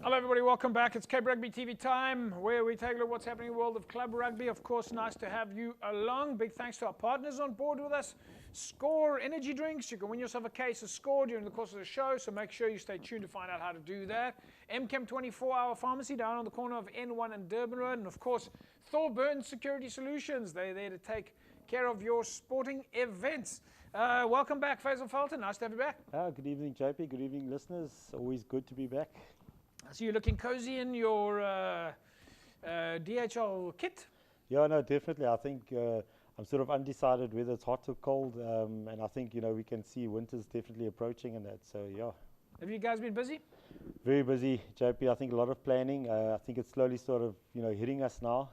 Hello everybody, welcome back. It's Cape Rugby TV time, where we take a look at what's happening in the world of club rugby. Of course, nice to have you along. Big thanks to our partners on board with us. Score energy drinks. You can win yourself a case of Score during the course of the show, so make sure you stay tuned to find out how to do that. MChem 24-hour pharmacy down on the corner of N1 and Durban Road. And of course, Thorburn Security Solutions. They're there to take care of your sporting events. Welcome back, Faisal Fulton. Nice to have you back. Good evening, JP. Good evening, listeners. Always good to be back. So you're looking cozy in your DHL kit? Yeah, no, definitely. I think I'm sort of undecided whether it's hot or cold, and I think, we can see winter's definitely approaching and that, so yeah. Have you guys been busy? Very busy, JP. I think a lot of planning. I think it's slowly sort of, hitting us now.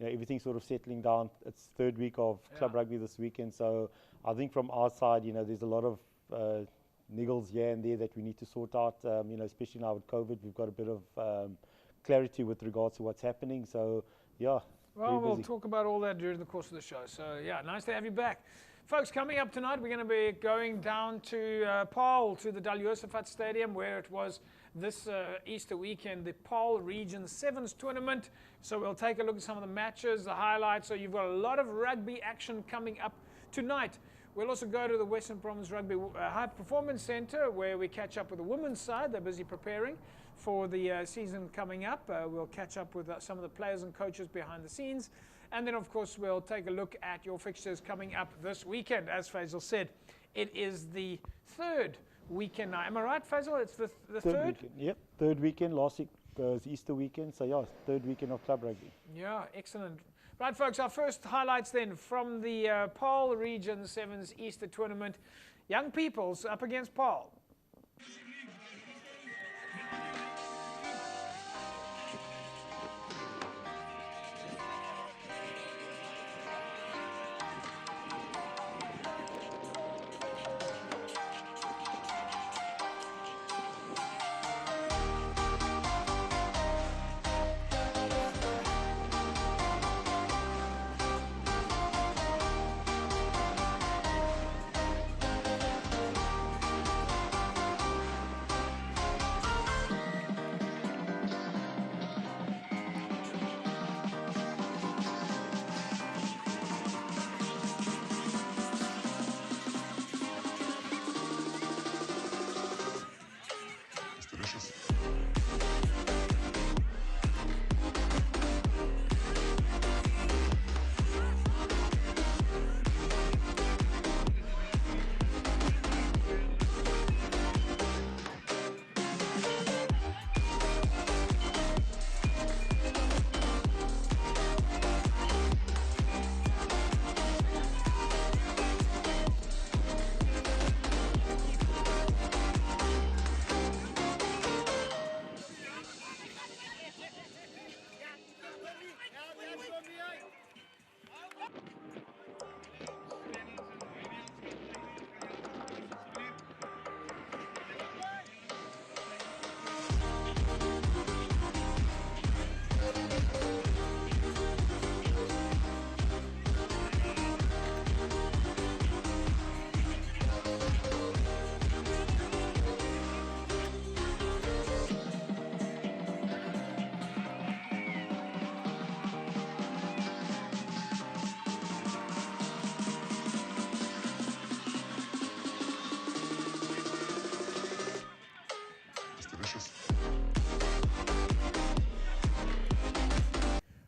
Everything's sort of settling down. It's third week of club rugby this weekend, so I think from our side, there's a lot of niggles here and there that we need to sort out, especially now with COVID. We've got a bit of clarity with regards to what's happening, so yeah. Well, we'll talk about all that during the course of the show, so yeah, nice to have you back. Folks, coming up tonight, we're going to be going down to Paarl, to the Daljoosafat Stadium, where it was this Easter weekend, the Paarl Region Sevens tournament. So we'll take a look at some of the matches, the highlights. So you've got a lot of rugby action coming up tonight. We'll also go to the Western Province Rugby High Performance Centre, where we catch up with the women's side. They're busy preparing for the season coming up. We'll catch up with some of the players and coaches behind the scenes. And then, of course, we'll take a look at your fixtures coming up this weekend. As Faisal said, it is the third weekend now. Am I right, Faisal? It's the third? Weekend. Yep, third weekend. Last week was Easter weekend. So, yeah, third weekend of club rugby. Yeah, excellent. Right, folks, our first highlights then from the Paarl Region Sevens Easter tournament. Young Peoples up against Paarl.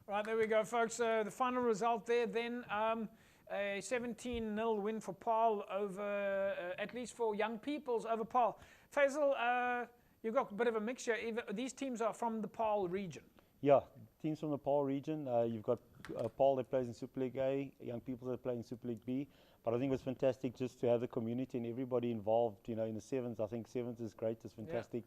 Right, there we go, folks. The final result there then, a 17-0 win for Paarl over, at least for Young Peoples over Paarl. Faisal, you've got a bit of a mixture. These teams are from the Paarl region. Yeah, teams from the Paarl region. You've got Paarl that plays in Super League A, Young Peoples that play in Super League B. But I think it was fantastic just to have the community and everybody involved, in the sevens. I think sevens is great. It's fantastic,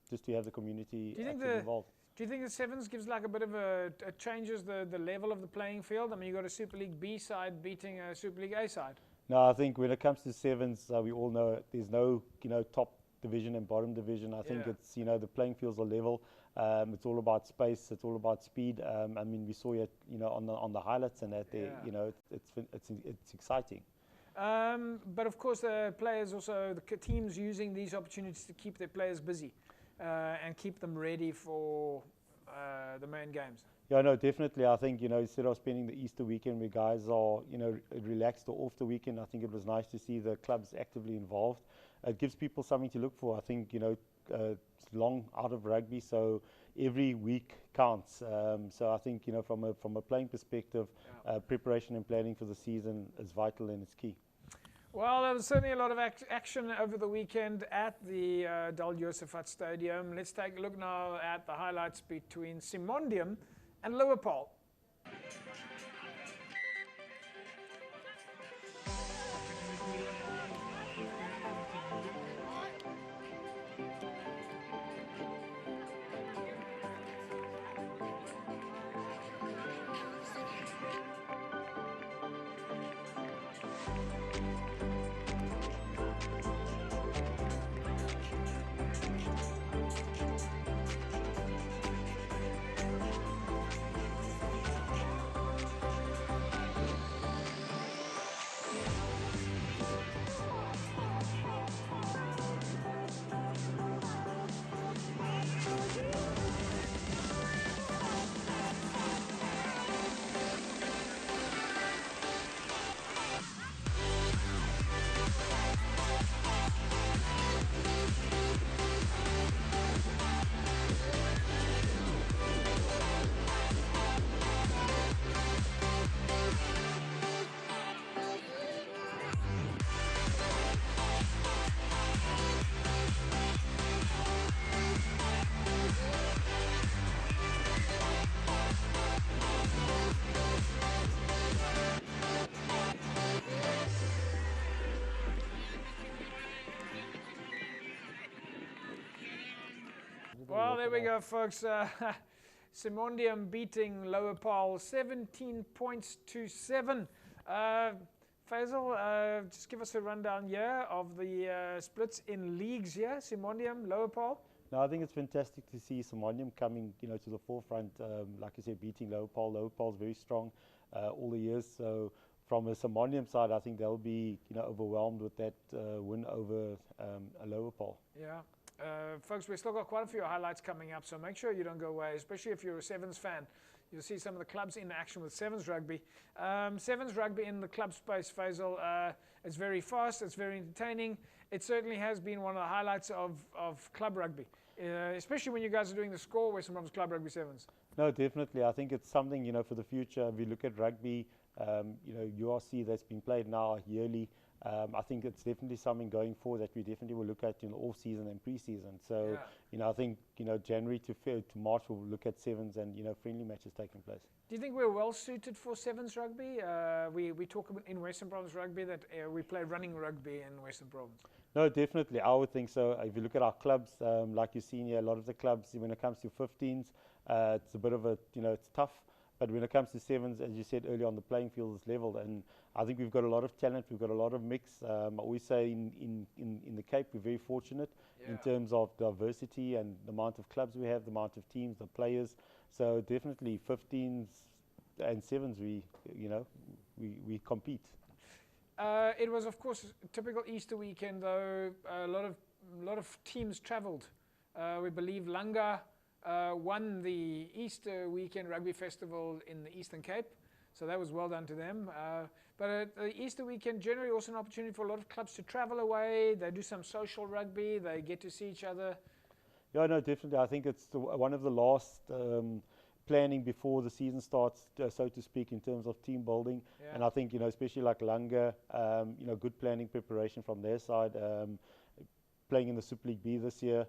just to have the community involved. Do you think the sevens gives like a bit of it changes the level of the playing field? I mean, you got a Super League B side beating a Super League A side. No, I think when it comes to sevens, we all know there's no, top division and bottom division. I think it's, the playing fields are level. It's all about space. It's all about speed. I mean, we saw it, on the highlights and that there. It's exciting. But of course, the players also, the teams using these opportunities to keep their players busy. and keep them ready for the main games. Yeah, no, definitely. I think, instead of spending the Easter weekend where guys are, relaxed or off the weekend, I think it was nice to see the clubs actively involved. It gives people something to look for. I think, it's long out of rugby, so every week counts. So I think, from a playing perspective, preparation and planning for the season is vital and it's key. Well, there was certainly a lot of action over the weekend at the Dal Josephat Stadium. Let's take a look now at the highlights between Simondium and Liverpool. Well, there we go, folks. Simondium beating Lower Pole 17 points to 7. Faisal, just give us a rundown here of the splits in leagues here, Simondium, Lower Pole. No, I think it's fantastic to see Simondium coming, to the forefront. Like I said, beating Lower Pole. Lower Pole's very strong all the years. So from a Simondium side, I think they'll be, overwhelmed with that win over a Lower Pole. Yeah. Folks, we've still got quite a few highlights coming up, so make sure you don't go away, especially if you're a Sevens fan. You'll see some of the clubs in action with Sevens Rugby. Sevens Rugby in the club space, Faisal, it's very fast, it's very entertaining. It certainly has been one of the highlights of club rugby, especially when you guys are doing the score Western Province Club Rugby Sevens. No, definitely. I think it's something, for the future. If we look at rugby, URC that's been played now yearly, I think it's definitely something going forward that we definitely will look at in the off-season and pre-season. So, I think, January to March we'll look at sevens and, friendly matches taking place. Do you think we're well suited for Sevens Rugby? We talk about in Western Province Rugby that we play running rugby in Western Province. No, definitely. I would think so. If you look at our clubs, like you've seen here, a lot of the clubs, when it comes to 15s, it's a bit of a, it's tough. But when it comes to sevens, as you said earlier on, the playing field is leveled, and I think we've got a lot of talent. We've got a lot of mix. I always say in the Cape, we're very fortunate in terms of diversity and the amount of clubs we have, the amount of teams, the players. So definitely 15s and sevens, we compete. It was, of course, a typical Easter weekend, though. A lot of teams travelled. We believe Langa won the Easter weekend rugby festival in the Eastern Cape, so that was well done to them. But the Easter weekend generally also an opportunity for a lot of clubs to travel away. They do some social rugby. They get to see each other. Yeah, no, definitely. I think it's one of the last planning before the season starts, so to speak, in terms of team building. Yeah. And I think, especially like Langa, good planning preparation from their side, playing in the Super League B this year.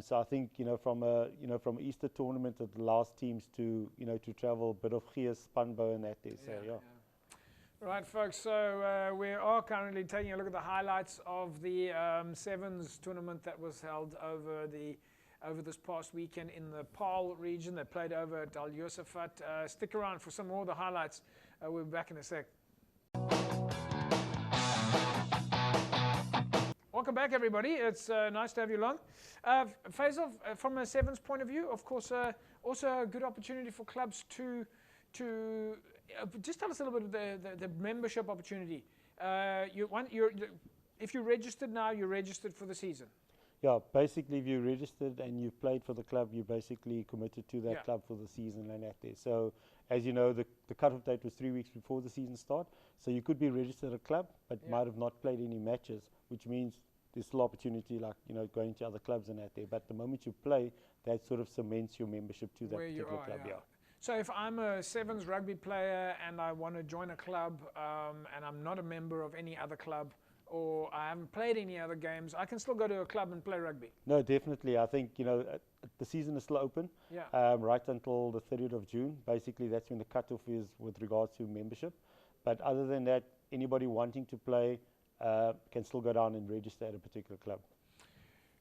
So I think, from Easter tournament, it allows teams to travel a bit of Gees, Spanbo and that there. So, yeah. Right, folks, so we are currently taking a look at the highlights of the Sevens tournament that was held over this past weekend in the Paarl region. They played over at Dal Josephat. Stick around for some more of the highlights. We'll be back in a sec. Welcome back, everybody. It's nice to have you along. Faisal, from a Sevens point of view, of course, also a good opportunity for clubs to just tell us a little bit of the membership opportunity. If you're registered now, you're registered for the season. Yeah, basically if you registered and you've played for the club, you basically committed to that Yeah. club for the season and that there. So as you know, the cut-off date was 3 weeks before the season start. So you could be registered at a club, but Yeah. might have not played any matches, which means there's still opportunity, like, you know, going to other clubs and that there. But the moment you play, that sort of cements your membership to that Where you particular are, club. yeah. So if I'm a sevens rugby player and I want to join a club and I'm not a member of any other club, or I haven't played any other games, I can still go to a club and play rugby. No, definitely. I think, you know, the season is still open Yeah. right until the 30th of June. Basically, that's when the cutoff is with regards to membership. But other than that, anybody wanting to play can still go down and register at a particular club.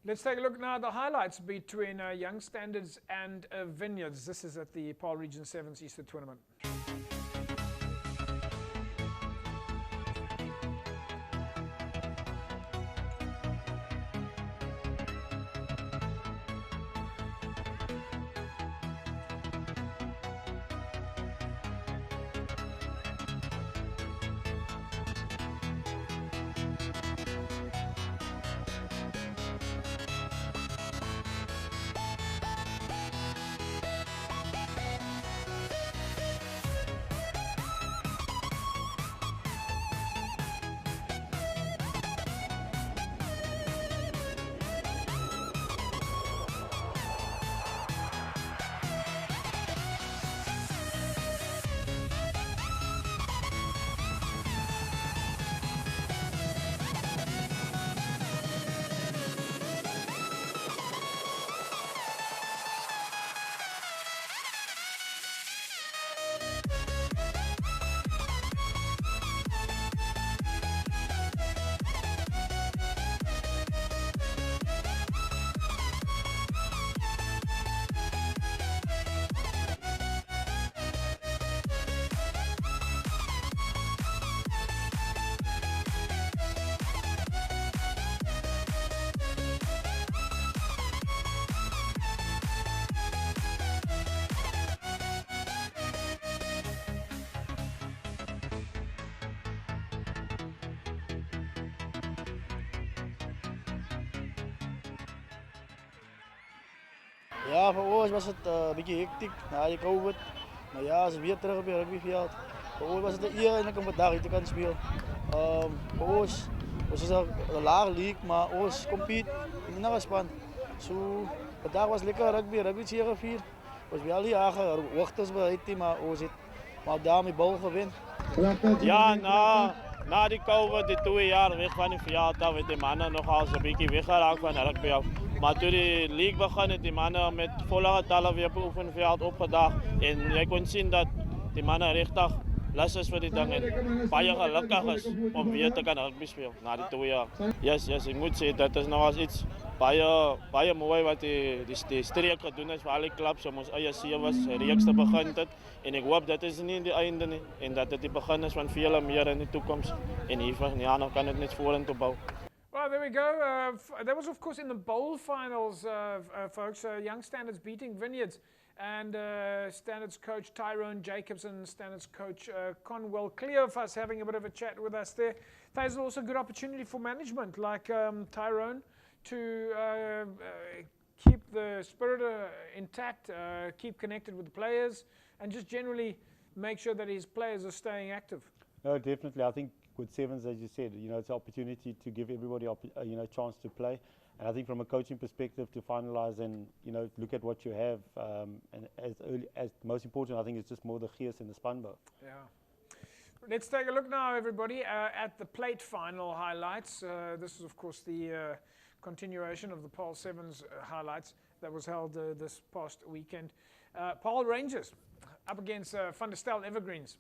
Let's take a look now at the highlights between Young Standards and Vineyards. This is at the Paarl Region 7's Easter Tournament. Ja, voor ons was het een beetje hectiek na die COVID. Maar ja, ze weer terug op het rugbyveld. Voor ons was het een eer eindelijk om vandaag hier te kunnen spelen. Voor ons is het een lage league, maar ons compete in de nagaspan. So, vandaag was lekker rugby zeer gevierd. Was wel die jaren, wachters bereid, maar ons het maar daarmee bal gewin. Ja, na die COVID, die 2 jaar weg van die veld af, het die mannen nogal een beetje weggeraakt van rugby af. Maar toen die league begon, het die mannen met volle getallen weer op het oefenveld opgedaagd. En je kon zien dat die mannen richtig lust is voor die ding en baie gelukkig is om weer te kunnen rugby spelen na die 2 jaar. Yes, ik moet zeggen, dat is nog iets baie mooi wat die streek gedoen is voor alle clubs om ons eie sewees reeks te begin het. En ik hoop dat is niet die einde nie en dat het die begin is van vele meer in de toekomst. En hiervan ja, dan kan het net vorentoe bouwen. Well, there we go. That was, of course, in the bowl finals, folks. Young Standards beating Vineyards. And Standards coach Tyrone Jacobson, Standards coach Conwell Cleophas having a bit of a chat with us there. There's also a good opportunity for management like Tyrone to keep the spirit intact, keep connected with the players, and just generally make sure that his players are staying active. No, definitely. I think with sevens, as you said, you know, it's an opportunity to give everybody, you know, a chance to play. And I think from a coaching perspective, to finalize and, you know, look at what you have, and as most important, I think it's just more the gears and the spanbouw. Yeah. Let's take a look now, everybody, at the plate final highlights. This is, of course, the continuation of the Paarl Sevens highlights that was held this past weekend. Paarl Rangers up against Van der Stel Evergreens.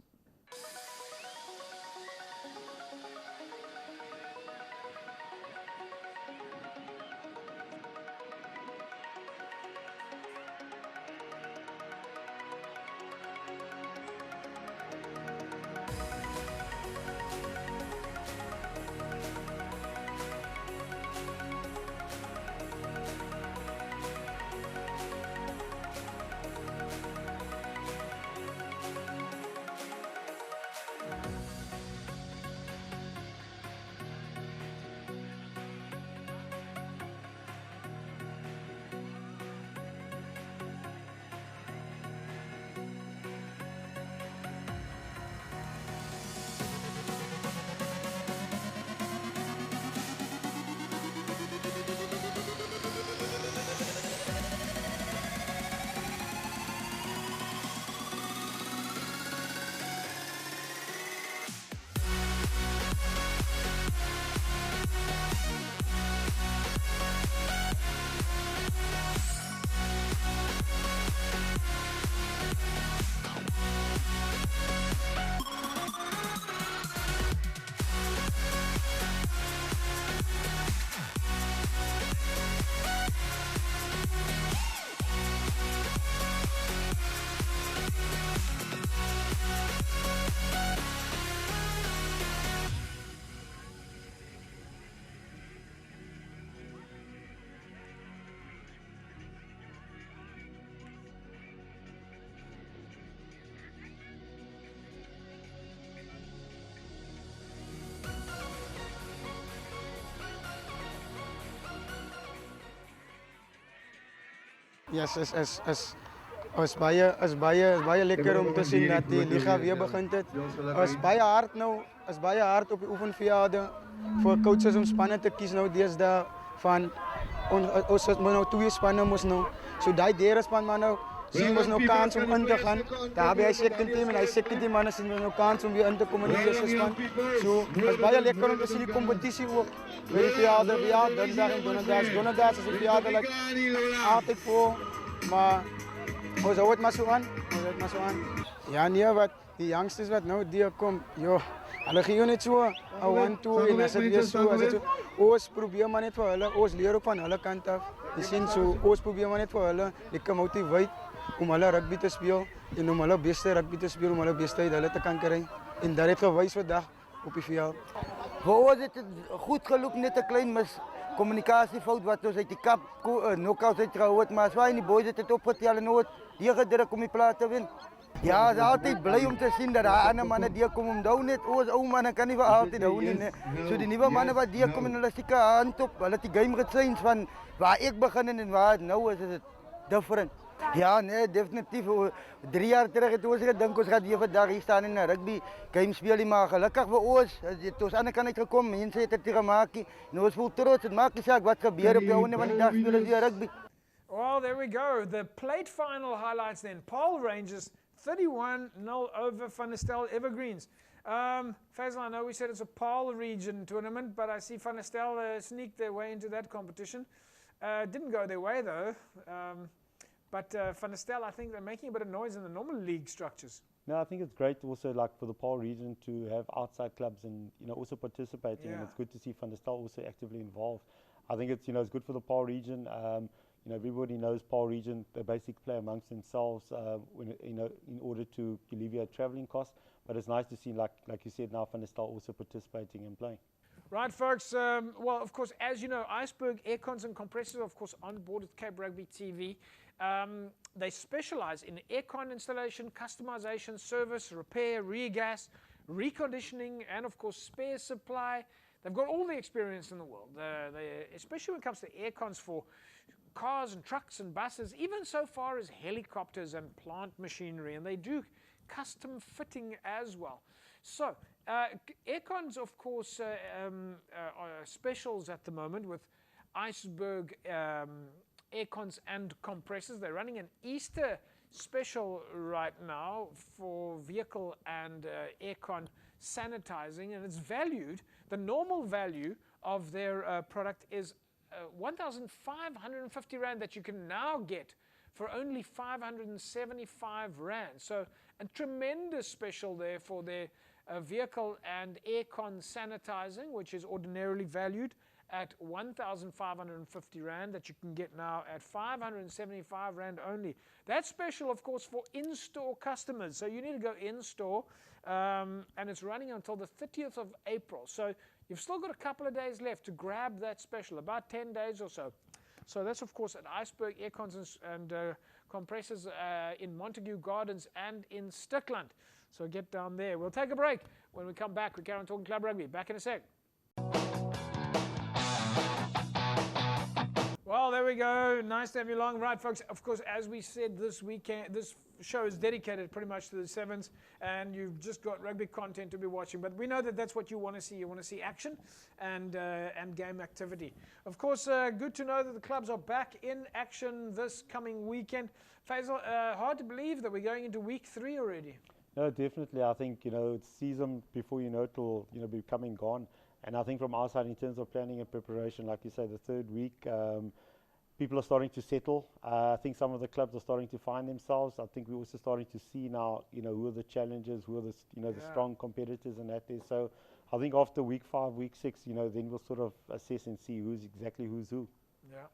Yes, is baie lekker om te sien dat die liga weer begint het. Is baie hard nou, is baie hard op die oefenvelde vir coaches om spanne te kies nou deesdae van ons het nou 2 spanne mos nou. So daai derde span maar nou sien ons nou kans om in te gaan. Daar by hy second team en hy second team manne sien ons nou kans om weer in te kom in die eerste span. So is baie lekker om te sien die kompetisie ook. By die velde, ja, dinsdag en donderdag is die velde like altyd vol, maar ons hou het maar so aan. Ja nee, wat die youngsters wat nou deurkom, joh, hulle gee jou net so 'n 1-2 en as dit weer so, as dit so, ons probeer maar net vir hulle, ons leer ook van hulle kant af. Jy sien so, ons probeer maar net vir hulle, lekker motiveer om hulle rugby te speel en om hulle beste rugby te speel, om hulle beste uit hulle te kan kry. En dat het gewys vandag op die veld. Voor ons het het goed geloop, net 'n klein communicatiefout wat ons uit die kap knockouts uitgehou het, maar zwaai die boys het opgetel en nooit die gedruk om die plaat te wen. Ja, het is altijd blij om te zien dat andere mannen die komen om nou net, ons oude mannen kan niet voor altijd houden. Nee. So die nieuwe mannen wat die komen en hulle stikke hand op, hulle het die game gechanged van waar ik begin en waar het nou is het different. Ja, nee, definitief. 3 jaar terug het ons gedink ons gaat hier vandaag hier staan in een rugby game spelen, maar gelukkig voor ons, het ons aan de kant uitgekomen, mensen het het gemaakt en ons voelt trots, het maakt niet uit wat gebeurt op de einde van de dag spelen ze rugby. Well, there we go. The plate final highlights then. Paarl Rangers 31-0 over Van der Stel Evergreens. Faisal, I know we said it's a Paarl region tournament, but I see Van der Stel sneaked their way into that competition. Didn't go their way though. But Van der Stel, I think they're making a bit of noise in the normal league structures. No, I think it's great also like for the Paarl region to have outside clubs and also participating. Yeah. And it's good to see Van der Stel also actively involved. I think it's it's good for the Paarl region. Everybody knows Paarl region. They basically play amongst themselves in order to alleviate travelling costs. But it's nice to see like you said now Van der Stel also participating and playing. Right, folks. Well, of course, as you know, Iceberg aircons and compressors, of course, on board with Cape Rugby TV. They specialize in aircon installation, customization, service, repair, regas, reconditioning, and of course spare supply. They've got all the experience in the world, especially when it comes to aircons for cars and trucks and buses, even so far as helicopters and plant machinery, and they do custom fitting as well. So aircons, of course, are specials at the moment with Iceberg aircons and compressors. They're running an Easter special right now for vehicle and aircon sanitizing, and it's valued, the normal value of their product is 1,550 Rand that you can now get for only 575 Rand. So a tremendous special there for their vehicle and aircon sanitizing, which is ordinarily valued at 1,550 Rand, that you can get now at 575 Rand only. That's special, of course, for in-store customers. So you need to go in-store, and it's running until the 30th of April. So you've still got a couple of days left to grab that special, about 10 days or so. So that's, of course, at Iceberg aircons and compressors in Montague Gardens and in Stikland. So get down there. We'll take a break. When we come back, we carry on talking club rugby. Back in a sec. Well, there we go. Nice to have you along. Right, folks, of course, as we said this weekend, this show is dedicated pretty much to the Sevens, and you've just got rugby content to be watching. But we know that that's what you want to see. You want to see action and game activity. Of course, good to know that the clubs are back in action this coming weekend. Faisal, hard to believe that we're going into week 3 already. No, definitely. I think, it's season before you know it will, be coming gone. And I think from our side, in terms of planning and preparation, like you say, the third week, people are starting to settle. I think some of the clubs are starting to find themselves. I think we're also starting to see now, who are the challengers, who are the, the strong competitors and that there. So I think after week 5, week 6, then we'll sort of assess and see who's who. Yeah.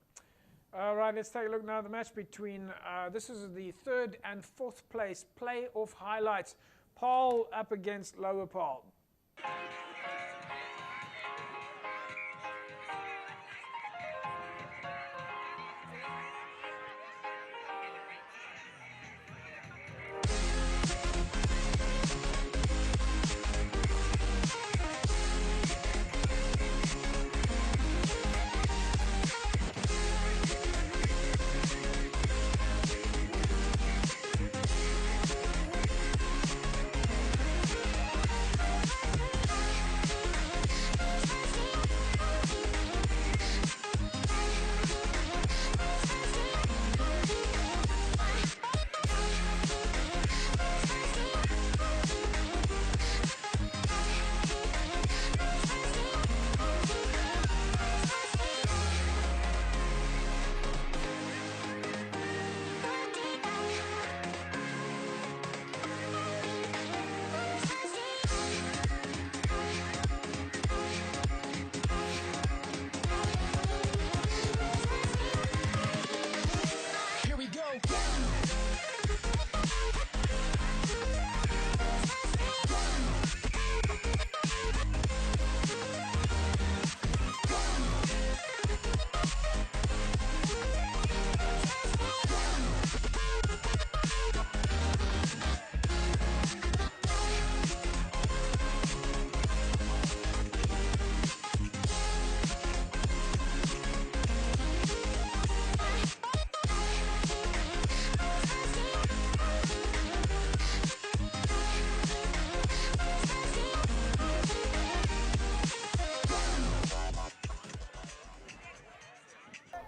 All right, let's take a look now at the match between, this is the 3rd and 4th place playoff highlights. Paarl up against Lower Paarl.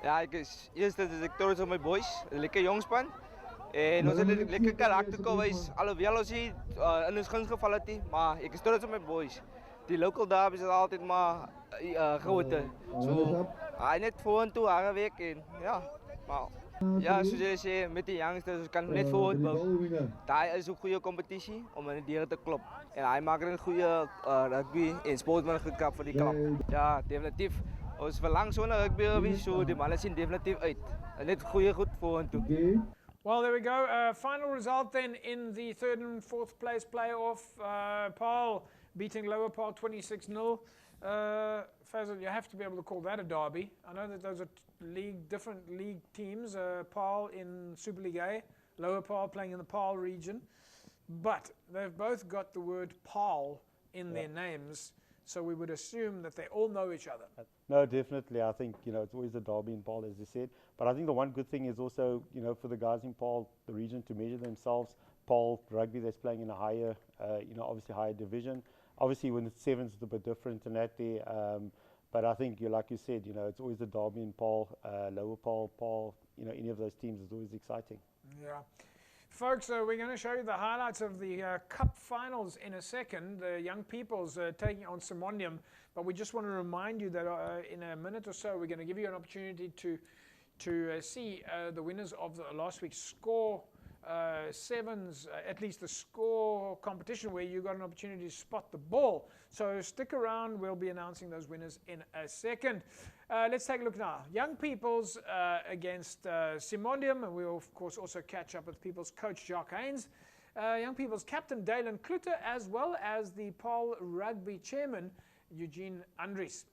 Ja, eerst is ek trots op my boys, 'n lekker jong span. En ons het 'n lekker karakter gewys. Alhoewel ons hier in ons guns geval het, maar ek is trots op my boys. Die local derbies is altyd maar groter. So, net vorentoe harde werk en ja, maar ja, soos jy sê met die youngsters, ons kan net vooruit bou. Daai is 'n goeie kompetisie om in die deure te klop. En hy maak 'n goeie rugby en sportmanskap vir die klub. Ja, definitief. Ons verlang so 'n rugby, so die manne sien definitief uit. Net goeie goed vorentoe. Well, there we go. Final result then in the third and fourth place playoff. Paarl beating Lower Paarl 26-0. Fazil, you have to be able to call that a derby. I know that those are different league teams. Paarl in Super League A, Lower Paarl playing in the Paarl region. But they've both got the word Paarl in their names. So we would assume that they all know each other. No, definitely. I think, it's always a derby in Paarl, as you said. But I think the one good thing is also, for the guys in Paarl, the region, to measure themselves. Paarl Rugby, that's playing in a higher, obviously higher division. Obviously, when it's sevens, it's a bit different than that there. But I think, like you said, it's always a derby in Paarl, Lower Paarl, any of those teams is always exciting. Yeah. Folks, we're going to show you the highlights of the Cup finals in a second. The young people's taking on Simondium. But we just want to remind you that in a minute or so, we're going to give you an opportunity to see the winners of last week's score sevens, at least the score competition, where you got an opportunity to spot the ball. So stick around. We'll be announcing those winners in a second. Let's take a look now. Young People's against Simondium, and we'll of course also catch up with People's coach Jacques Haynes, Young People's captain Dalen Kluter, as well as the Paarl Rugby chairman Eugene Andries.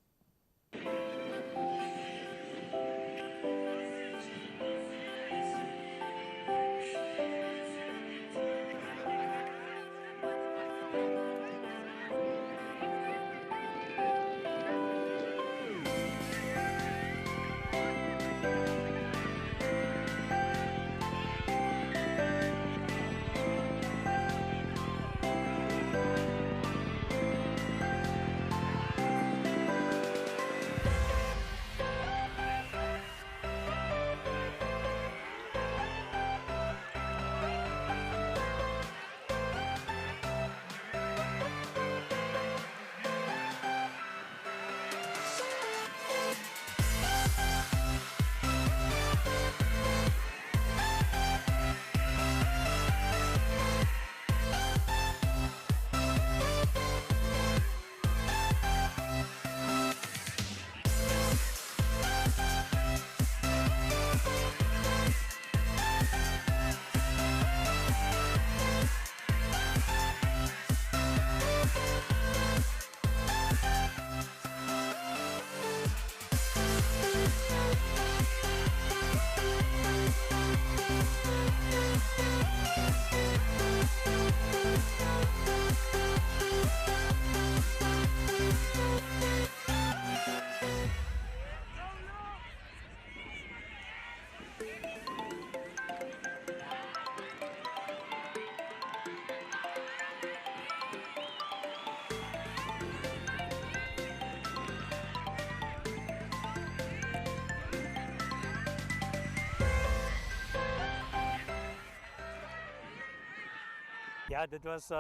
Ja, dit was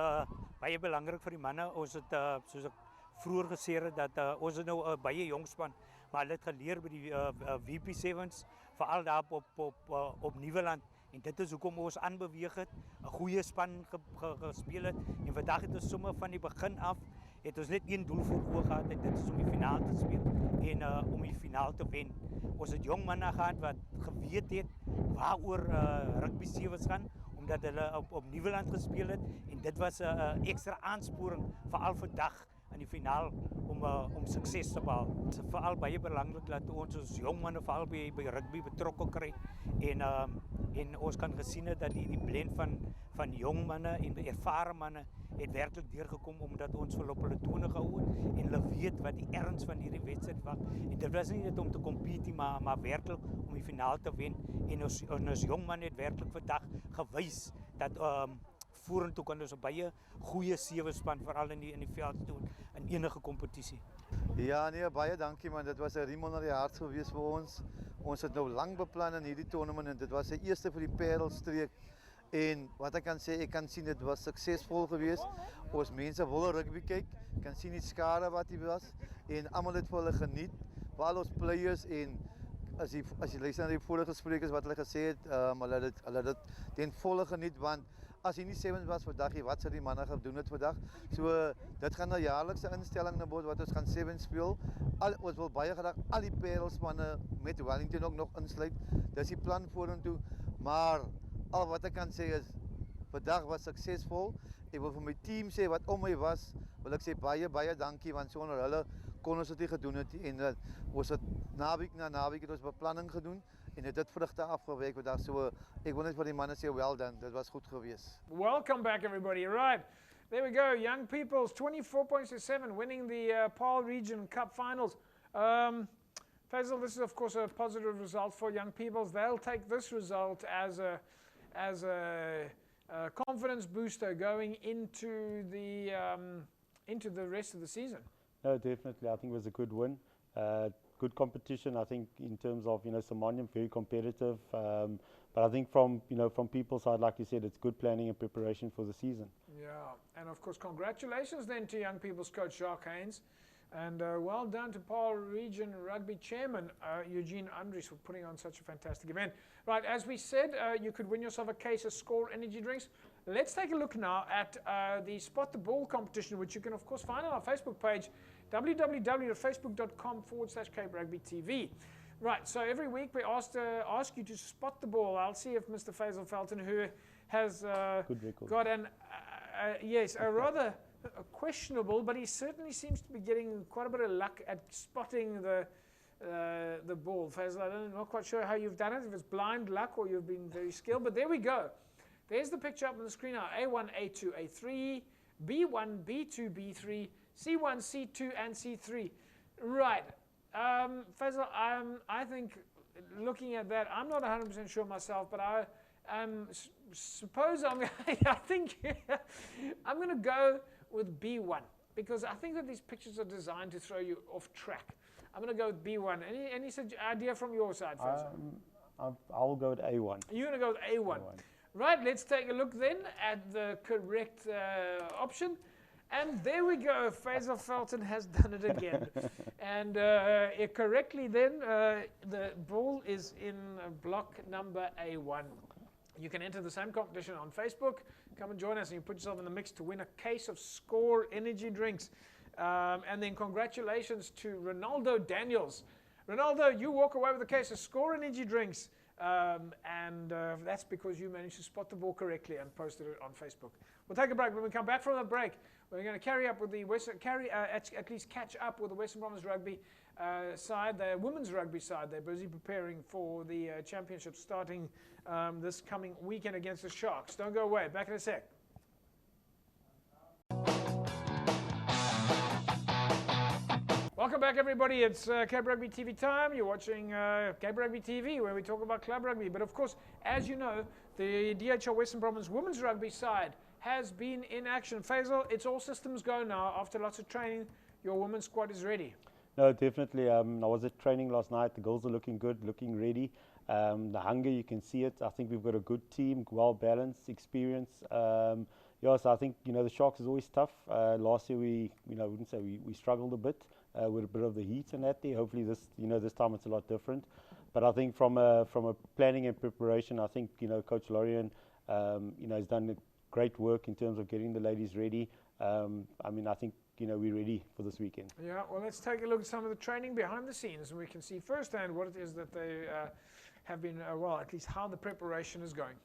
baie belangrik vir die manne. Ons het soos ek vroeër gesê het dat ons is nou baie jong span, maar hulle het geleer by die VP7s, veral daar op Nieuweland. En dit is hoekom ons aanbeweeg het, 'n goeie span gespeel het. En vandag het ons sommer van die begin af het ons net een doel voor oë gehad en dit is om die finaal te speel en om die finaal te wen. Ons het jong manne gehad wat geweet het waaroor rugby sevens gaan, omdat hulle op Nieuweland gespeel het en dit was 'n ekstra aansporing veral vandag in die finaal om sukses te behaal. Dit is veral baie belangrik dat ons jong manne veral by rugby betrokke kry en ons kan gesien het dat die blend van jong manne en ervare manne het werklik deurgekom omdat ons hulle op hulle tone gehou het en hulle weet wat die erns van hierdie wedstryd was. En dit was nie net om te compete maar werklik om die finaal te wen en ons jong manne het werklik vandag gewys dat vorentoe kan ons 'n baie goeie sewe span veral in die veld doen in enige kompetisie. Ja nee, baie dankie man, dit was 'n riem onder die hart gewees vir ons. Ons het nou lank beplan in hierdie toernooi en dit was die eerste vir die Parelstreek. En wat ek kan sê, ek kan sien dit was suksesvol geweest. Ons mense wil rugby kyk, kan sien die skare wat hier was en almal het vir hulle geniet. Veral ons players en as jy luister na die vorige sprekers wat hulle gesê het, hulle dit ten volle geniet want as hy nie sevens was vandag, wat sou die manne gedoen het vandag? So dit gaan 'n jaarlikse instelling nou word wat ons gaan sevens speel. Ons wil baie graag al die Parelspanne met Wellington ook nog insluit. Dis die plan vorentoe, maar al wat ek kan sê is vandag was suksesvol. Ek wil vir my team sê wat om my was, wil ek sê baie dankie want sonder hulle kon ons dit nie gedoen het en ons het naweek na naweek het ons beplanning gedoen en dit vrugte afgewerk vandag. So ek wil net vir die manne sê well done. Dit was goed geweest. Welcome back, everybody. Right, there we go. Young People's 24 points to 7, winning the Paarl Region Cup Finals. Faisal, this is of course a positive result for Young People's. They'll take this result as a confidence booster going into the rest of the season. No, definitely. I think it was a good win. Good competition. I think in terms of Somanium, very competitive. But I think from people's side, like you said, it's good planning and preparation for the season. Yeah, and of course, congratulations then to Young People's coach Jacques Haynes, and well done to Paarl Region Rugby Chairman Eugene Andries for putting on such a fantastic event. Right, as we said, you could win yourself a case of Score energy drinks. Let's take a look now at the Spot the Ball competition, which you can of course find on our Facebook page, www.facebook.com/Cape Rugby TV. Right, so every week we ask you to spot the ball. I'll see if Mr. Faisal Felton, who has got a rather questionable, but he certainly seems to be getting quite a bit of luck at spotting the ball. Faisal, I'm not quite sure how you've done it, if it's blind luck or you've been very skilled, but there we go. There's the picture up on the screen now. A1, A2, A3, B1, B2, B3, C1, C2, and C3. Right. Faisal, I think looking at that, I'm not 100% sure myself, but I suppose I think I'm going to go with B1 because I think that these pictures are designed to throw you off track. I'm going to go with B1. Any idea from your side, Faisal? I'll go with A1. You're going to go with A1. Right, let's take a look then at the correct option. And there we go, Faisal Felton has done it again. And correctly then, the ball is in block number A1. You can enter the same competition on Facebook. Come and join us and you put yourself in the mix to win a case of Score energy drinks. And then congratulations to Ronaldo Daniels. Ronaldo, you walk away with a case of Score energy drinks. And that's because you managed to spot the ball correctly and posted it on Facebook. We'll take a break. When we come back from the break, we're going to carry up with the at least catch up with the Western Province rugby side, the women's rugby side. They're busy preparing for the championship starting this coming weekend against the Sharks. Don't go away. Back in a sec. Welcome back, everybody. It's Cape Rugby TV time. You're watching Cape Rugby TV, where we talk about club rugby. But of course, as you know, the DHL Western Province women's rugby side has been in action. Faisal, it's all systems go now. After lots of training, your women's squad is ready. No, definitely. I was at training last night. The girls are looking good, looking ready. The hunger, you can see it. I think we've got a good team, well balanced, experience. So I think the Sharks is always tough. Last year we wouldn't say we struggled a bit with a bit of the heat and that there. Hopefully this time it's a lot different. But I think from a planning and preparation, I think Coach Lorian has done great work in terms of getting the ladies ready. I think we're ready for this weekend. Yeah, well, let's take a look at some of the training behind the scenes, and we can see firsthand what it is that they have been, well, at least how the preparation is going.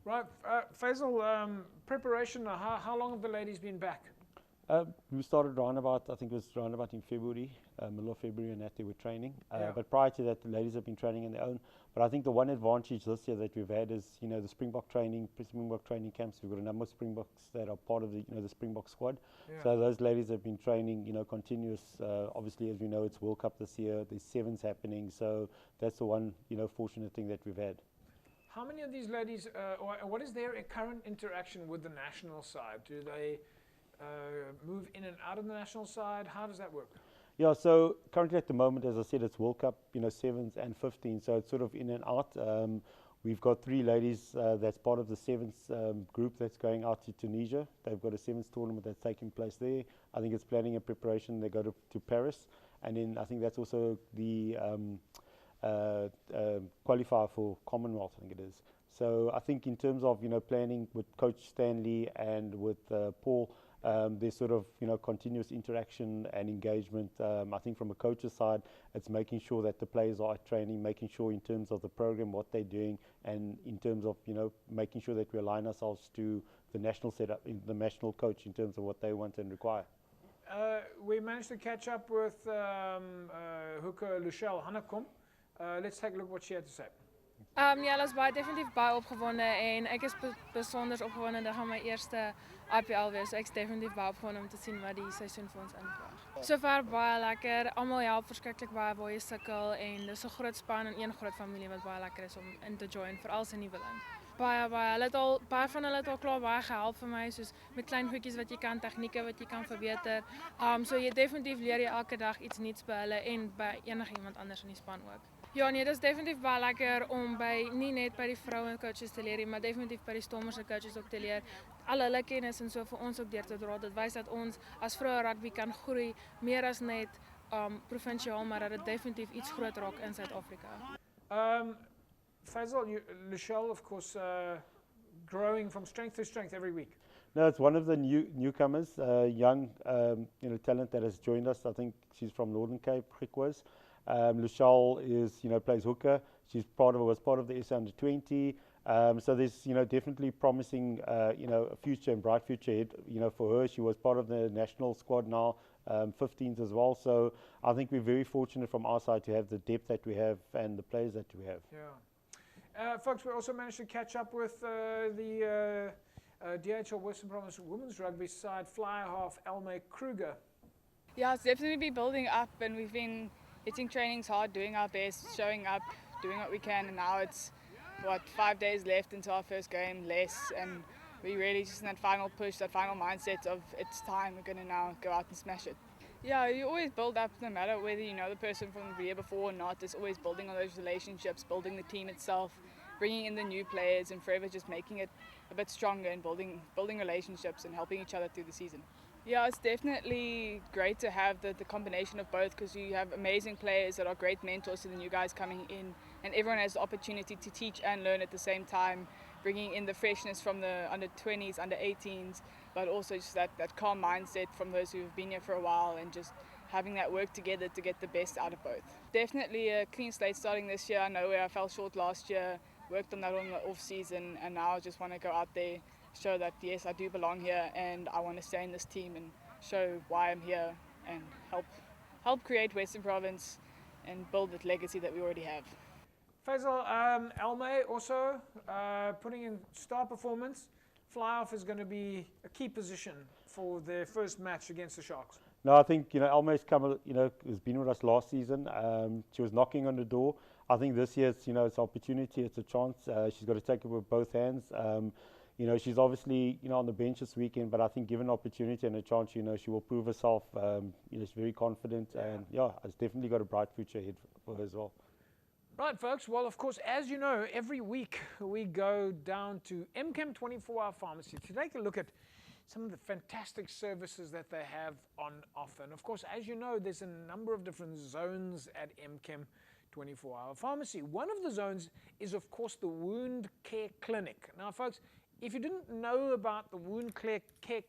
Right, Faisal, preparation, how long have the ladies been back? We started around about, I think it was around about in February, middle of February, and that they were training. Yeah. But prior to that, the ladies have been training on their own. But I think the one advantage this year that we've had is, the Springbok training camps. We've got a number of Springboks that are part of the, the Springbok squad. Yeah. So those ladies have been training, continuous. Obviously, as we know, it's World Cup this year. There's sevens happening. So that's the one, fortunate thing that we've had. How many of these ladies, or what is their current interaction with the national side? Do they move in and out of the national side? How does that work? Yeah, so currently at the moment, as I said, it's World Cup, sevens and 15, so it's sort of in and out. We've got 3 ladies that's part of the sevens group that's going out to Tunisia. They've got a sevens tournament that's taking place there. I think it's planning and preparation. They go to Paris, and then I think that's also the qualifier for Commonwealth, I think it is. So I think in terms of planning with Coach Stanley and with Paul, there's sort of continuous interaction and engagement. I think from a coach's side, it's making sure that the players are at training, making sure in terms of the program what they're doing, and in terms of making sure that we align ourselves to the national setup, the national coach in terms of what they want and require. We managed to catch up with Hooker Luchelle Hannekom. Let's take a look what she had to say. Ja, hulle is definitief baie opgewonde en ek is besonder opgewonde dat gaan my eerste IPL wees. So ek's definitief baie opgewonde om te sien wat die seisoen vir ons inbring. Sover baie lekker. Almal help verskriklik baie waar jy sukkel en dis 'n groot span en een groot familie wat baie lekker is om in te join, veral se nuwe land. Baie baie van hulle het al klaar baie gehelp vir my, soos met klein goedjies wat jy kan, tegnieke wat jy kan verbeter. So jy definitief leer jy elke dag iets nuuts by hulle en by enige iemand anders in die span ook. Ja, nee, dit is definitief baie lekker om nie net by die vroue coaches te leer, maar definitief by die Stormers coaches ook te leer. Al hulle kennis en so vir ons ook deur te dra. Dit wys dat ons as vroue rugby kan groei, meer as net provinsiaal, maar dat dit definitief iets groot raak in Suid-Afrika. Faisal, Luchelle, of course, growing from strength to strength every week. No, it's one of the newcomers, young, talent that has joined us. I think she's from Northern Cape, Griquas. Luchelle plays hooker. Was part of the SA under-20. So there's definitely promising a future and bright future ahead. For her, she was part of the national squad now, 15s as well. So I think we're very fortunate from our side to have the depth that we have and the players that we have. Yeah. Folks, we also managed to catch up with the DHL Western Province Women's Rugby side fly half Elme Kruger. Yeah, it's definitely been building up, and we've been hitting trainings hard, doing our best, showing up, doing what we can, and now it's 5 days left until our first game, less, and we really just in that final push, that final mindset of it's time, we're going to now go out and smash it. Yeah, you always build up no matter whether you know the person from the year before or not. It's always building on those relationships, building the team itself, bringing in the new players, and forever just making it a bit stronger and building relationships and helping each other through the season. Yeah, it's definitely great to have the combination of both, because you have amazing players that are great mentors to the new guys coming in, and everyone has the opportunity to teach and learn at the same time, bringing in the freshness from the under 20s, under 18s, but also just that calm mindset from those who've been here for a while, and just having that work together to get the best out of both. Definitely a clean slate starting this year. I know where I fell short last year, worked on that on the off season, and now I just want to go out there, show that yes, I do belong here, and I want to stay in this team and show why I'm here, and help create Western Province and build the legacy that we already have. Faisal, Elme also putting in star performance. Fly-off is going to be a key position for their first match against the Sharks. No, I think, Elme's come, has been with us last season. She was knocking on the door. I think this year, it's an opportunity, it's a chance. She's got to take it with both hands. She's obviously, on the bench this weekend, but I think given an opportunity and a chance, she will prove herself. She's very confident, and it's definitely got a bright future ahead for her as well. Right, folks. Well, of course, as you know, every week we go down to MChem 24-hour Pharmacy to take a look at some of the fantastic services that they have on offer. And of course, as you know, there's a number of different zones at MChem 24-hour Pharmacy. One of the zones is, of course, the Wound Care Clinic. Now, folks, if you didn't know about the Wound Care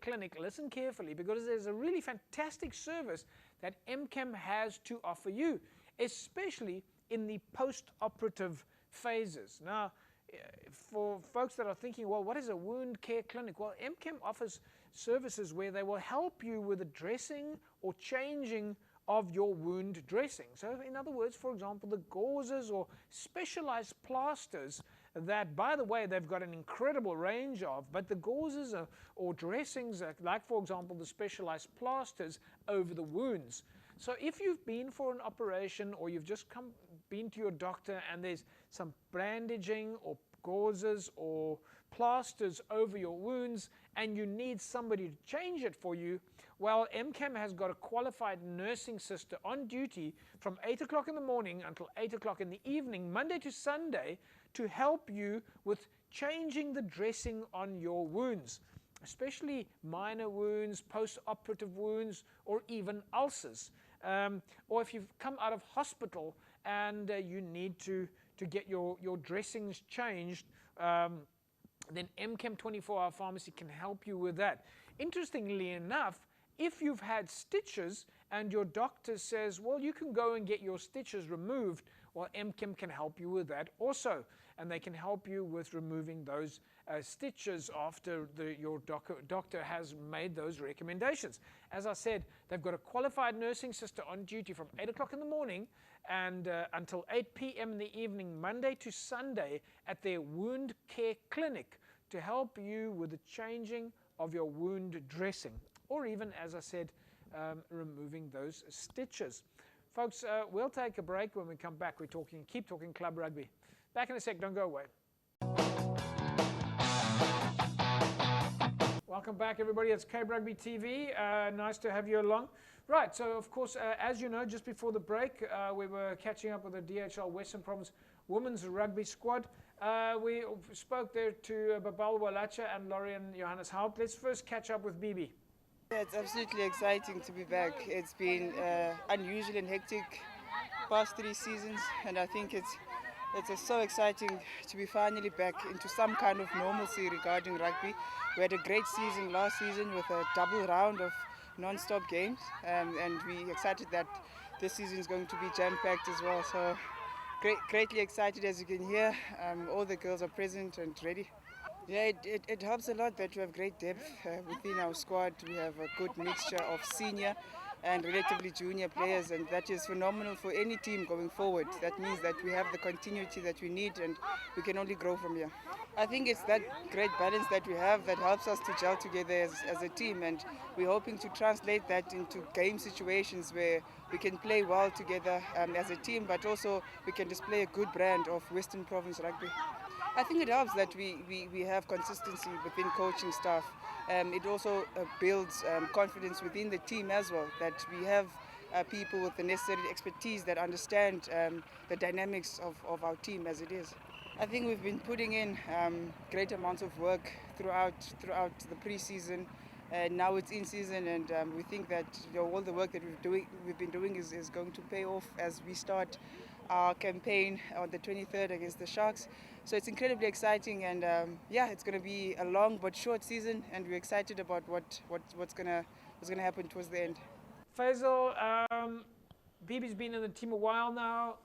Clinic, listen carefully, because there's a really fantastic service that MChem has to offer you, especially in the post-operative phases. Now, for folks that are thinking, well, what is a wound care clinic? Well, MChem offers services where they will help you with the dressing or changing of your wound dressing. So in other words, for example, the gauzes or specialized plasters that, by the way, they've got an incredible range of, but the gauzes or dressings, like for example, the specialized plasters over the wounds. So if you've been for an operation or you've just been to your doctor and there's some bandaging or gauzes or plasters over your wounds and you need somebody to change it for you, well, MChem has got a qualified nursing sister on duty from 8 o'clock in the morning until 8 o'clock in the evening, Monday to Sunday, to help you with changing the dressing on your wounds, especially minor wounds, post-operative wounds, or even ulcers. Or if you've come out of hospital and you need to get your dressings changed, then MChem 24-hour Pharmacy can help you with that. Interestingly enough, if you've had stitches and your doctor says, well, you can go and get your stitches removed, well, MChem can help you with that also. And they can help you with removing those stitches after your doctor has made those recommendations. As I said, they've got a qualified nursing sister on duty from 8 o'clock in the morning and until 8 p.m. in the evening, Monday to Sunday, at their wound care clinic to help you with the changing of your wound dressing, or even, as I said, removing those stitches. Folks, we'll take a break. When we come back, keep talking club rugby. Back in a sec, don't go away. Welcome back, everybody. It's Cape Rugby TV. Nice to have you along. Right, so of course, as you know, just before the break, we were catching up with the DHL Western Province Women's Rugby squad. We spoke there to Babal Walacha and Lorian Johannes Haupt. Let's first catch up with Bibi. Yeah, it's absolutely exciting to be back. It's been unusual and hectic past 3 seasons, and I think it's so exciting to be finally back into some kind of normalcy regarding rugby. We had a great season last season with a double round of non-stop games, and we're excited that this season is going to be jam-packed as well. So greatly excited, as you can hear. All the girls are present and ready. Yeah, it helps a lot that we have great depth within our squad. We have a good mixture of senior and relatively junior players, and that is phenomenal for any team going forward. That means that we have the continuity that we need, and we can only grow from here. I think it's that great balance that we have that helps us to gel together as a team, and we're hoping to translate that into game situations where we can play well together as a team, but also we can display a good brand of Western Province rugby. I think it helps that we have consistency within coaching staff. It also builds confidence within the team as well, that we have people with the necessary expertise that understand the dynamics of our team as it is. I think we've been putting in great amounts of work throughout the pre-season, and now it's in season, and we think that all the work that we've been doing is going to pay off as we start our campaign on the 23rd against the Sharks. So it's incredibly exciting, and yeah, it's going to be a long but short season, and we're excited about what's going to happen towards the end. Faisal, Bibi's been in the team a while now.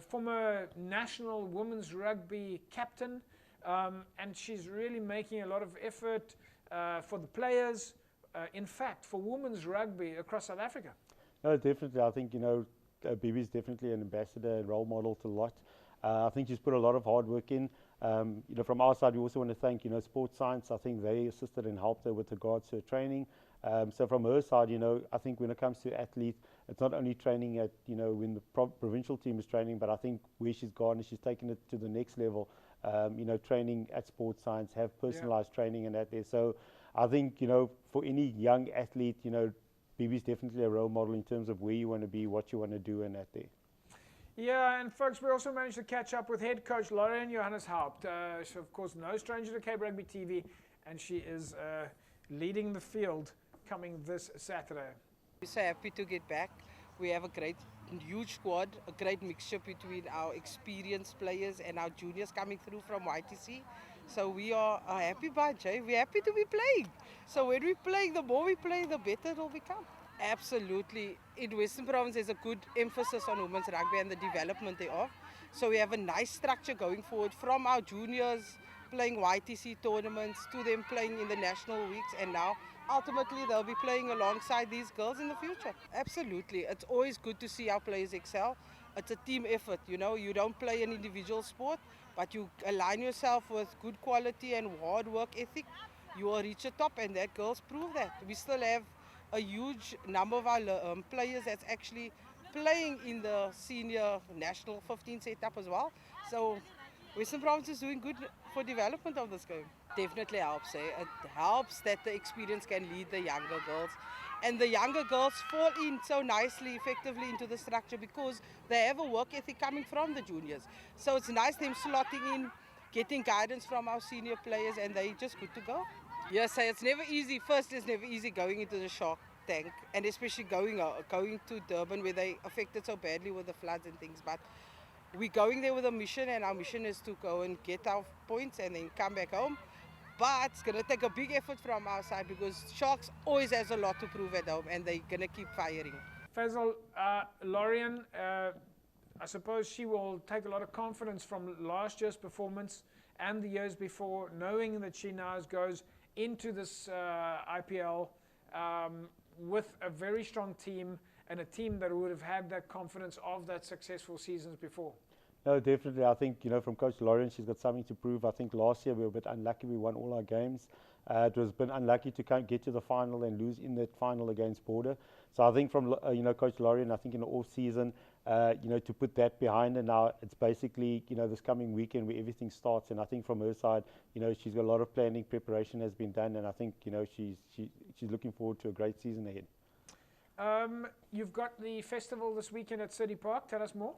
Former national women's rugby captain, and she's really making a lot of effort for the players, in fact, for women's rugby across South Africa. No, definitely. I think, Bibi's definitely an ambassador and role model to a lot. I think she's put a lot of hard work in. From our side, we also want to thank, Sports Science. I think they assisted and helped her with regards to her training. So from her side, I think when it comes to athlete, it's not only training at, when the provincial team is training, but I think where she's gone is she's taken it to the next level. Training at Sports Science, have personalized training and that there. So I think, for any young athlete, Bibi's definitely a role model in terms of where you want to be, what you want to do, and that there. Yeah, and folks, we also managed to catch up with head coach Lauren Johannes Haupt. She's, of course, no stranger to Cape Rugby TV, and she is leading the field coming this Saturday. We're so happy to get back. We have a huge squad, a great mixture between our experienced players and our juniors coming through from YTC. So we are a happy bunch. We're happy to be playing. So when we play, the more we play, the better it will become. Absolutely. In Western Province, there's a good emphasis on women's rugby and the development thereof. So we have a nice structure going forward from our juniors playing YTC tournaments to them playing in the national weeks, and now ultimately they'll be playing alongside these girls in the future. Absolutely. It's always good to see our players excel. It's a team effort, you don't play an individual sport, but you align yourself with good quality and hard work ethic, you will reach the top, and that girls prove that. We still have a huge number of our players that's actually playing in the senior national 15 setup as well. So Western Province is doing good for development of this game. Definitely helps. It helps that the experience can lead the younger girls. And the younger girls fall in so nicely, effectively into the structure because they have a work ethic coming from the juniors. So it's nice them slotting in, getting guidance from our senior players, and they're just good to go. Yes, it's never easy. First, it's never easy going into the shark tank, and especially going to Durban where they affected so badly with the floods and things. But we're going there with a mission, and our mission is to go and get our points and then come back home. But it's going to take a big effort from our side because Sharks always has a lot to prove at home, and they're going to keep firing. Faisal, Lorien, I suppose she will take a lot of confidence from last year's performance and the years before, knowing that she now goes into this IPL with a very strong team and a team that would have had that confidence of that successful seasons before. No, definitely. I think, from Coach Lauren, she's got something to prove. I think last year we were a bit unlucky. We won all our games. It was a bit unlucky to get to the final and lose in that final against Border. So I think from, Coach Lauren, I think in the off-season, to put that behind her now, it's basically, this coming weekend where everything starts. And I think from her side, she's got a lot of planning, preparation has been done. And I think, she's looking forward to a great season ahead. You've got the festival this weekend at City Park. Tell us more.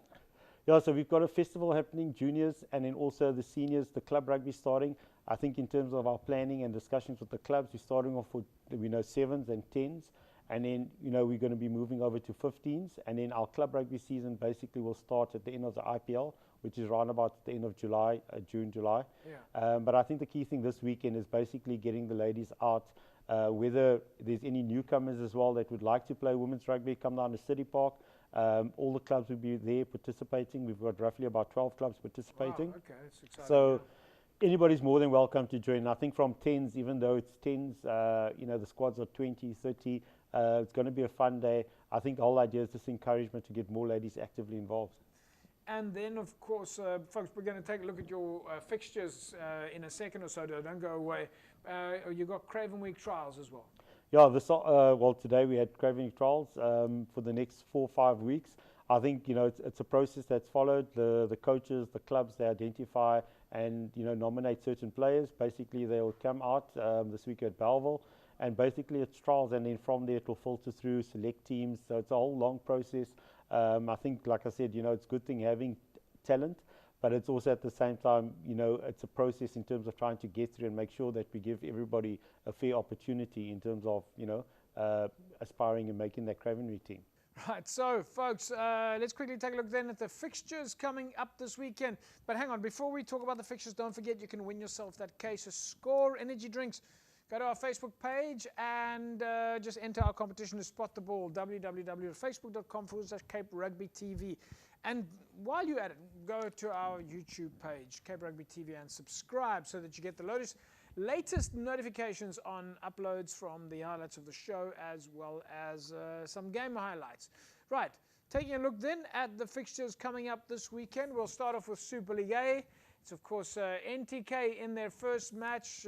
Yeah, so we've got a festival happening, juniors, and then also the seniors, the club rugby starting. I think in terms of our planning and discussions with the clubs, we're starting off with, 7s and 10s. And then, we're going to be moving over to 15s. And then our club rugby season basically will start at the end of the IPL, which is around about the end of July, June, July. Yeah. But I think the key thing this weekend is basically getting the ladies out. Whether there's any newcomers as well that would like to play women's rugby, come down to City Park. All the clubs will be there participating. We've got roughly about 12 clubs participating. Wow, okay, that's exciting. So anybody's more than welcome to join. I think from 10s, even though it's 10s, the squads are 20, 30. It's going to be a fun day. I think the whole idea is just encouragement to get more ladies actively involved. And then, of course, folks, we're going to take a look at your fixtures in a second or so. Don't go away. You got Craven Week trials as well. Yeah, today we had Craven Week trials for the next 4 or 5 weeks. I think it's a process that's followed. The coaches, the clubs, they identify and nominate certain players. Basically, they will come out this week at Belleville, and basically it's trials, and then from there it will filter through select teams. So it's a whole long process. I think, like I said, it's a good thing having talent, but it's also at the same time, it's a process in terms of trying to get through and make sure that we give everybody a fair opportunity in terms of, aspiring and making that Craven Week team. Right, so folks, let's quickly take a look then at the fixtures coming up this weekend. But hang on, before we talk about the fixtures, don't forget you can win yourself that case of Score energy drinks. Go to our Facebook page and just enter our competition to spot the ball, www.facebook.com/Cape Rugby TV. And while you're at it, go to our YouTube page, Cape Rugby TV, and subscribe so that you get the latest notifications on uploads from the highlights of the show, as well as some game highlights. Right, taking a look then at the fixtures coming up this weekend. We'll start off with Super League A. It's, of course, NTK in their first match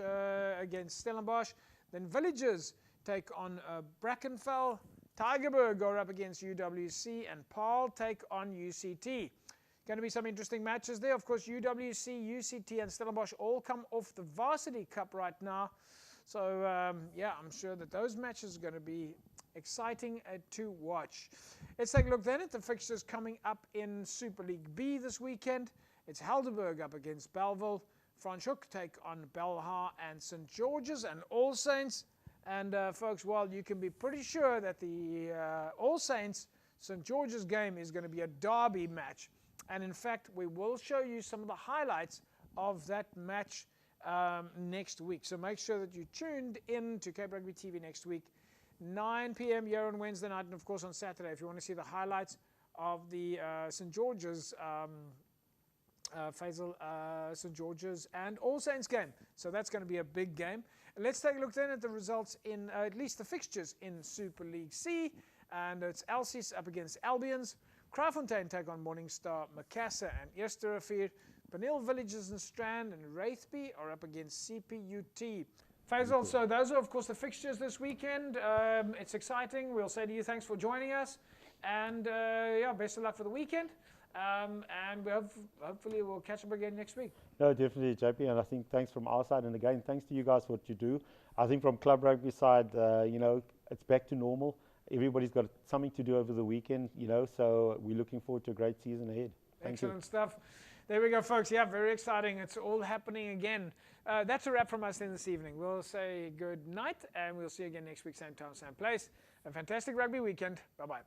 against Stellenbosch. Then Villagers take on Brackenfell. Tygerberg go up against UWC. And Paarl take on UCT. Going to be some interesting matches there. Of course, UWC, UCT, and Stellenbosch all come off the Varsity Cup right now. So, I'm sure that those matches are going to be exciting to watch. Let's take a look then at the fixtures coming up in Super League B this weekend. It's Helderberg up against Belleville. Franschhoek take on Belhar and St. George's and All Saints. And folks, you can be pretty sure that the All Saints St. George's game is going to be a derby match. And in fact, we will show you some of the highlights of that match next week. So make sure that you're tuned in to Cape Rugby TV next week, 9 p.m. here on Wednesday night, and of course on Saturday if you want to see the highlights of the St. George's St. George's and All Saints game. So that's going to be a big game. Let's take a look then at the results in at least the fixtures in Super League C. And it's Elsies up against Albions. Kraaifontein take on Morningstar, Macassar and Eersterivier. Paneel Villages and Strand and Wraithby are up against CPUT. Faisal, so those are of course the fixtures this weekend. It's exciting. We'll say to you thanks for joining us. And best of luck for the weekend. And hopefully we'll catch up again next week. No, definitely, JP, and I think thanks from our side, and again, thanks to you guys for what you do. I think from Club Rugby side, it's back to normal. Everybody's got something to do over the weekend, so we're looking forward to a great season ahead. Excellent stuff. There we go, folks. Yeah, very exciting. It's all happening again. That's a wrap from us then this evening. We'll say good night, and we'll see you again next week, same time, same place. A fantastic rugby weekend. Bye-bye.